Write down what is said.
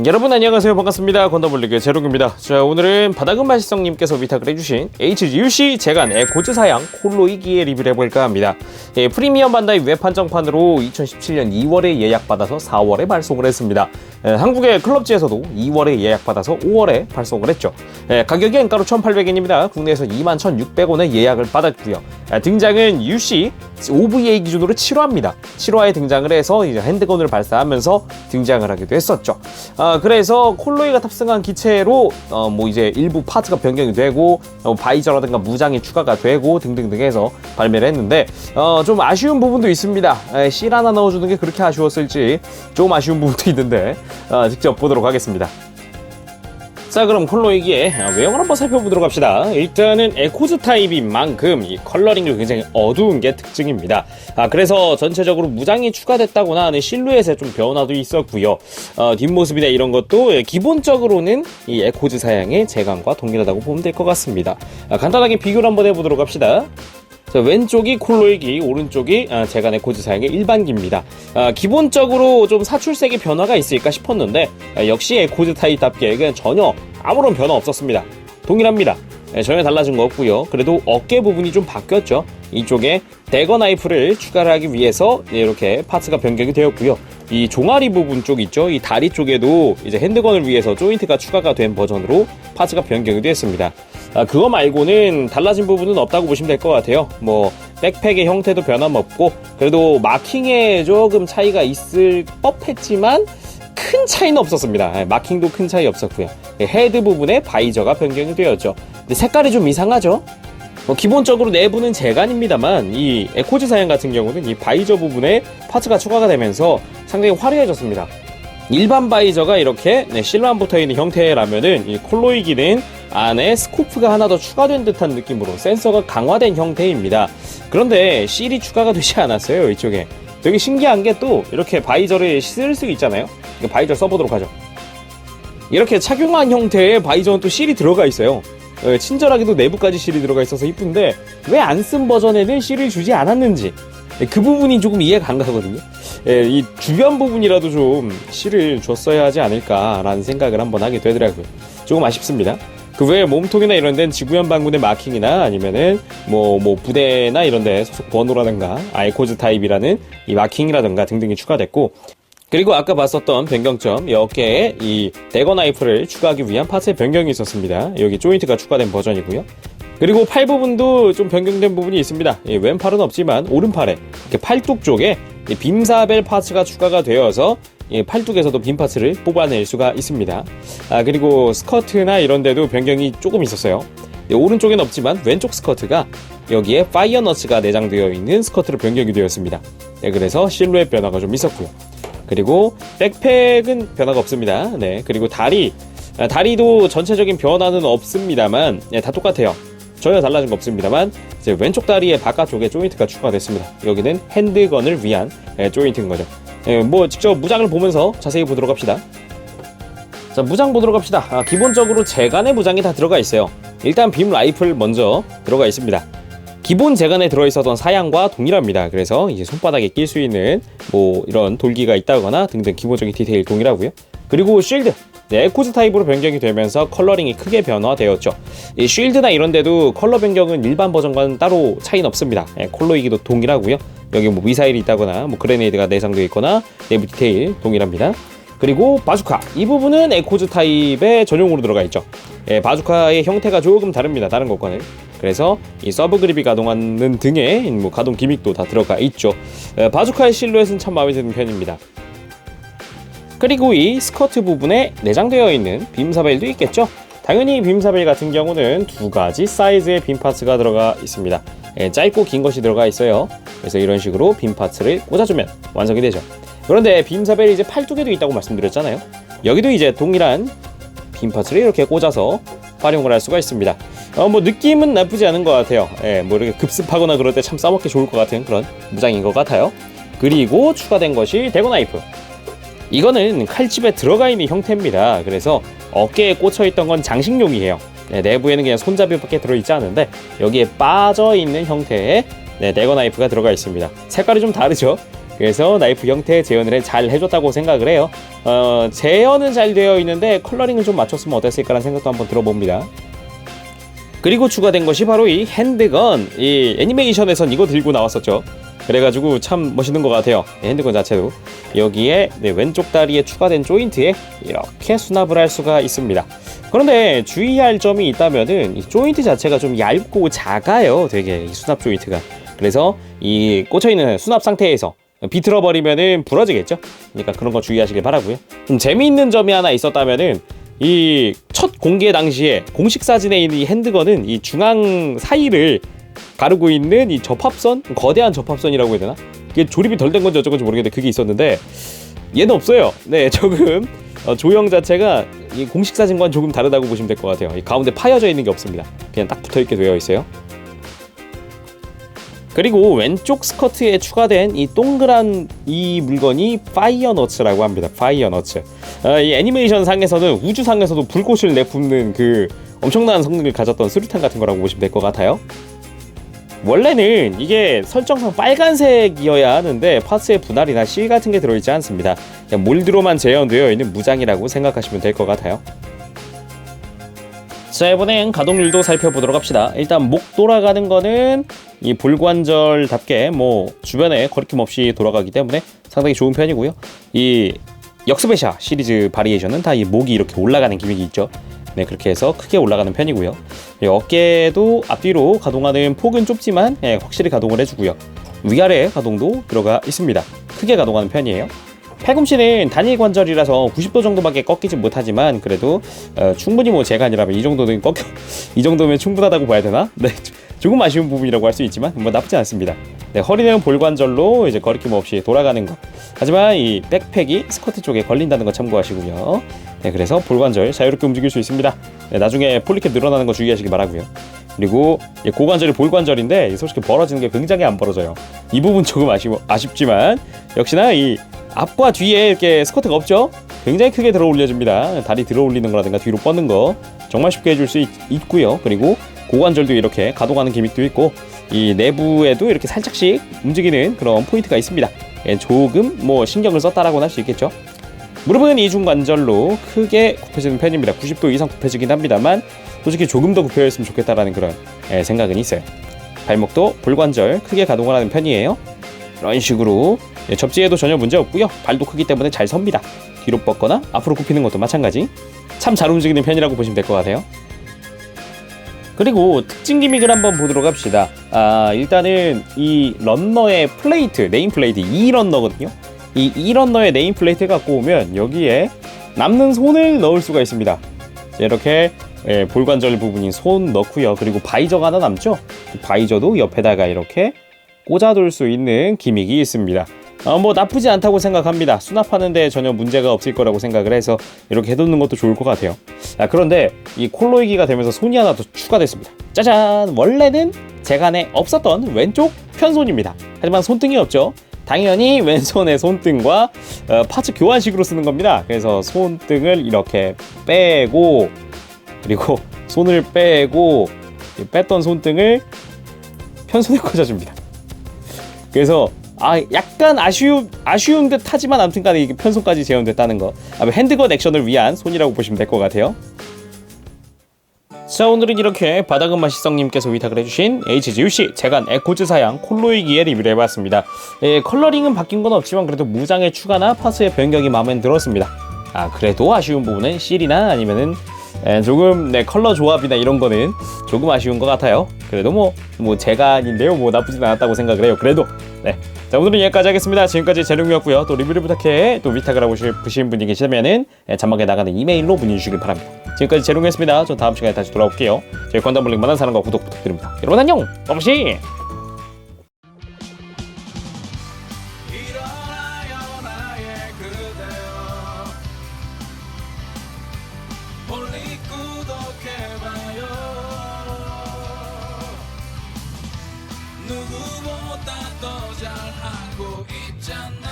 여러분 안녕하세요. 반갑습니다. 건더블리그 제롱입니다. 자, 오늘은 바다금맛시성님께서 위탁을 해주신 HGUC 제간 에코즈 사양 콜로이기에 리뷰를 해볼까 합니다. 프리미엄 반다이 웹 한정판으로 2017년 2월에 예약받아서 4월에 발송을 했습니다. 한국의 클럽지에서도 2월에 예약받아서 5월에 발송을 했죠. 가격이 원가로 1,800엔입니다. 국내에서 21,600원에 예약을 받았고요. 등장은 UC OVA 기준으로 7화입니다. 7화에 등장을 해서 이제 핸드건을 발사하면서 등장을 하기도 했었죠. 그래서 콜로이가 탑승한 기체로 이제 일부 파츠가 변경이 되고 바이저라든가 무장이 추가가 되고 등등등 해서 발매를 했는데 좀 아쉬운 부분도 있습니다. 실 하나 넣어주는 게 그렇게 아쉬웠을지 좀 아쉬운 부분도 있는데 직접 보도록 하겠습니다. 자, 그럼 콜로이기의 외형을 한번 살펴보도록 합시다. 일단은 에코즈 타입인 만큼 이 컬러링이 굉장히 어두운 게 특징입니다. 그래서 전체적으로 무장이 추가됐다거나 하는 실루엣에 좀 변화도 있었고요. 뒷모습이나 이런 것도 기본적으로는 이 에코즈 사양의 제간과 동일하다고 보면 될 것 같습니다. 간단하게 비교를 한번 해보도록 합시다. 자, 왼쪽이 콜로이기, 오른쪽이 제간의 코즈 사양의 일반기입니다. 기본적으로 좀 사출색의 변화가 있을까 싶었는데 역시 에코즈 타입답게 그냥 전혀 아무런 변화 없었습니다. 동일합니다. 전혀 달라진 거 없고요. 그래도 어깨 부분이 좀 바뀌었죠. 이쪽에 대거 나이프를 추가를 하기 위해서 이렇게 파츠가 변경이 되었고요. 이 종아리 부분 쪽 있죠. 이 다리 쪽에도 이제 핸드건을 위해서 조인트가 추가가 된 버전으로 파츠가 변경이 되었습니다. 그거 말고는 달라진 부분은 없다고 보시면 될 것 같아요. 백팩의 형태도 변함없고 그래도 마킹에 조금 차이가 있을 법했지만 큰 차이는 없었습니다. 마킹도 큰 차이 없었고요. 헤드 부분에 바이저가 변경이 되었죠. 근데 색깔이 좀 이상하죠? 기본적으로 내부는 제간입니다만 이 에코즈 사양 같은 경우는 이 바이저 부분에 파츠가 추가가 되면서 상당히 화려해졌습니다. 일반 바이저가 이렇게 실로 안 붙어있는 형태라면은 이 콜로이기는 안에 스코프가 하나 더 추가된 듯한 느낌으로 센서가 강화된 형태입니다. 그런데 실이 추가가 되지 않았어요. 이쪽에 되게 신기한 게 또 이렇게 바이저를 쓸 수 있잖아요. 바이저 써보도록 하죠. 이렇게 착용한 형태의 바이저는 또 실이 들어가 있어요. 친절하게도 내부까지 실이 들어가 있어서 이쁜데 왜 안 쓴 버전에는 실을 주지 않았는지 그 부분이 조금 이해가 안 가거든요. 이 주변 부분이라도 좀 실을 줬어야 하지 않을까라는 생각을 한번 하게 되더라고요. 조금 아쉽습니다. 그 외에 몸통이나 이런 데는 지구현 방군의 마킹이나 아니면은 부대나 이런 데 소속 번호라든가 에코즈 타입이라는 이 마킹이라든가 등등이 추가됐고, 그리고 아까 봤었던 변경점, 이 어깨에 이 대거 나이프를 추가하기 위한 파츠의 변경이 있었습니다. 여기 조인트가 추가된 버전이고요. 그리고 팔 부분도 좀 변경된 부분이 있습니다. 왼팔은 없지만 오른팔에 이렇게 팔뚝 쪽에 빔사벨 파츠가 추가가 되어서 팔뚝에서도 빔 파츠를 뽑아낼 수가 있습니다. 그리고 스커트나 이런 데도 변경이 조금 있었어요. 오른쪽엔 없지만 왼쪽 스커트가 여기에 파이어 너츠가 내장되어 있는 스커트로 변경이 되었습니다. 그래서 실루엣 변화가 좀 있었고요. 그리고 백팩은 변화가 없습니다. 그리고 다리도 전체적인 변화는 없습니다만 다 똑같아요. 전혀 달라진 거 없습니다만 이제 왼쪽 다리의 바깥쪽에 조인트가 추가됐습니다. 여기는 핸드건을 위한 조인트인 거죠. 직접 무장을 보면서 자세히 보도록 합시다. 자, 무장 보도록 합시다. 기본적으로 제간의 무장이 다 들어가 있어요. 일단 빔 라이플 먼저 들어가 있습니다. 기본 제간에 들어있었던 사양과 동일합니다. 그래서 이제 손바닥에 낄 수 있는 이런 돌기가 있다거나 등등 기본적인 디테일 동일하고요. 그리고 쉴드, 에코즈 타입으로 변경이 되면서 컬러링이 크게 변화되었죠. 이 쉴드나 이런 데도 컬러 변경은 일반 버전과는 따로 차이는 없습니다. 콜로이기도 동일하고요. 여기 미사일이 있다거나 그레네이드가 내장되어 있거나 내부 디테일 동일합니다. 그리고 바주카, 이 부분은 에코즈 타입의 전용으로 들어가 있죠. 바주카의 형태가 조금 다릅니다. 다른 것과는. 그래서 이 서브 그립이 가동하는 등의 가동 기믹도 다 들어가 있죠. 바주카의 실루엣은 참 마음에 드는 편입니다. 그리고 이 스커트 부분에 내장되어 있는 빔사벨도 있겠죠. 당연히 빔사벨 같은 경우는 두 가지 사이즈의 빔 파츠가 들어가 있습니다. 짧고 긴 것이 들어가 있어요. 그래서 이런 식으로 빔 파츠를 꽂아주면 완성이 되죠. 그런데 빔사벨이 이제 팔뚝에도 있다고 말씀드렸잖아요. 여기도 이제 동일한 빔 파츠를 이렇게 꽂아서 활용을 할 수가 있습니다. 느낌은 나쁘지 않은 것 같아요. 이렇게 급습하거나 그럴 때 참 써먹기 좋을 것 같은 그런 무장인 것 같아요. 그리고 추가된 것이 대고 나이프. 이거는 칼집에 들어가 있는 형태입니다. 그래서 어깨에 꽂혀있던 건 장식용이에요. 내부에는 그냥 손잡이밖에 들어있지 않은데 여기에 빠져있는 형태의 대거 나이프가 들어가 있습니다. 색깔이 좀 다르죠. 그래서 나이프 형태 재현을 잘 해줬다고 생각을 해요. 재현은 잘 되어 있는데 컬러링을 좀 맞췄으면 어땠을까라는 생각도 한번 들어봅니다. 그리고 추가된 것이 바로 이 핸드건. 이 애니메이션에선 이거 들고 나왔었죠. 그래가지고 참 멋있는 것 같아요. 핸드건 자체도 여기에 왼쪽 다리에 추가된 조인트에 이렇게 수납을 할 수가 있습니다. 그런데 주의할 점이 있다면은 이 조인트 자체가 좀 얇고 작아요. 되게 이 수납 조인트가. 그래서 이 꽂혀있는 수납 상태에서 비틀어 버리면은 부러지겠죠. 그러니까 그런 거 주의하시길 바라고요. 좀 재미있는 점이 하나 있었다면은 이 첫 공개 당시에 공식 사진에 있는 이 핸드건은 이 중앙 사이를 가르고 있는 이 접합선, 거대한 접합선이라고 해야 되나? 이게 조립이 덜 된 건지 어쩐 건지 모르겠는데 그게 있었는데 얘는 없어요. 네, 조금 조형 자체가 이 공식 사진과는 조금 다르다고 보시면 될 것 같아요. 이 가운데 파여져 있는 게 없습니다. 그냥 딱 붙어있게 되어 있어요. 그리고 왼쪽 스커트에 추가된 이 동그란 이 물건이 파이어 너츠라고 합니다. 파이어 너츠. 이 애니메이션 상에서는 우주상에서도 불꽃을 내뿜는 그 엄청난 성능을 가졌던 수류탄 같은 거라고 보시면 될 것 같아요. 원래는 이게 설정상 빨간색이어야 하는데 파츠의 분할이나 실 같은 게 들어있지 않습니다. 그냥 몰드로만 재현되어 있는 무장이라고 생각하시면 될 것 같아요. 자, 이번엔 가동률도 살펴보도록 합시다. 일단 목 돌아가는 거는 이 볼관절답게 뭐 주변에 거리낌 없이 돌아가기 때문에 상당히 좋은 편이고요. 이 역스베샤 시리즈 바리에이션은 다 이 목이 이렇게 올라가는 기믹이 있죠. 네, 그렇게 해서 크게 올라가는 편이고요. 어깨도 앞뒤로 가동하는 폭은 좁지만 확실히 가동을 해주고요. 위아래 가동도 들어가 있습니다. 크게 가동하는 편이에요. 팔꿈치는 단일 관절이라서 90도 정도밖에 꺾이지 못하지만 그래도 충분히 뭐 제가 아니라면 이 정도면 충분하다고 봐야 되나? 네, 조금 아쉬운 부분이라고 할 수 있지만 뭐 나쁘지 않습니다. 네, 허리는 볼관절로 이제 거리낌 없이 돌아가는 거. 하지만 이 백팩이 스커트 쪽에 걸린다는 거 참고하시고요. 네, 그래서 볼관절 자유롭게 움직일 수 있습니다. 네, 나중에 폴리캡 늘어나는 거 주의하시기 바라고요. 그리고 고관절이 볼관절인데 솔직히 벌어지는 게 굉장히 안 벌어져요. 이 부분 조금 아쉽지만 역시나 이 앞과 뒤에 이렇게 스커트가 없죠? 굉장히 크게 들어 올려줍니다. 다리 들어 올리는 거라든가 뒤로 뻗는 거 정말 쉽게 해줄 수 있고요. 그리고 고관절도 이렇게 가동하는 기믹도 있고 이 내부에도 이렇게 살짝씩 움직이는 그런 포인트가 있습니다. 조금 뭐 신경을 썼다라고는 할 수 있겠죠. 무릎은 이중관절로 크게 굽혀지는 편입니다. 90도 이상 굽혀지긴 합니다만 솔직히 조금 더 굽혀졌으면 좋겠다라는 그런 생각은 있어요. 발목도 볼관절 크게 가동을 하는 편이에요. 이런 식으로 접지에도 전혀 문제 없고요. 발도 크기 때문에 잘 섭니다. 뒤로 뻗거나 앞으로 굽히는 것도 마찬가지. 참 잘 움직이는 편이라고 보시면 될 것 같아요. 그리고 특징 기믹을 한번 보도록 합시다. 일단은 이 런너의 플레이트, 네임 플레이트, 이 런너거든요. 이 런너의 네임 플레이트 갖고 오면 여기에 남는 손을 넣을 수가 있습니다. 이렇게 볼관절 부분인 손 넣고요. 그리고 바이저가 하나 남죠. 그 바이저도 옆에다가 이렇게 꽂아둘 수 있는 기믹이 있습니다. 뭐 나쁘지 않다고 생각합니다. 수납하는데 전혀 문제가 없을 거라고 생각을 해서 이렇게 해두는 것도 좋을 것 같아요. 그런데 이 콜로이기가 되면서 손이 하나 더 추가됐습니다. 짜잔! 원래는 제간에 없었던 왼쪽 편손입니다. 하지만 손등이 없죠. 당연히 왼손의 손등과 파츠 교환식으로 쓰는 겁니다. 그래서 손등을 이렇게 빼고 그리고 손을 빼고 뺐던 손등을 편손에 꽂아줍니다. 그래서 약간 아쉬운 듯 하지만 아무튼 간에 이게 편손까지 재현됐다는 거. 핸드건 액션을 위한 손이라고 보시면 될 것 같아요. 자, 오늘은 이렇게 바닥은 맛있성님께서 위탁을 해주신 HGUC 재간 에코즈 사양 콜로이기의 리뷰를 해봤습니다. 컬러링은 바뀐 건 없지만 그래도 무장의 추가나 파스의 변경이 마음에 들었습니다. 그래도 아쉬운 부분은 실이나 아니면은 조금 컬러 조합이나 이런 거는 조금 아쉬운 것 같아요. 그래도 뭐 재간인데요. 뭐 나쁘진 않았다고 생각을 해요. 그래도 자, 오늘은 여기까지 하겠습니다. 지금까지 재룡이었고요. 또 리뷰를 부탁해 또 위탁을 하고 싶으신 분이 계시다면은 자막에 나가는 이메일로 문의 주시길 바랍니다. 지금까지 재룡이었습니다. 전 다음 시간에 다시 돌아올게요. 저희 건담블링 많은 사랑과 구독 부탁드립니다. 여러분 안녕! 빠바시! 누구보다 더 잘하고 있잖아.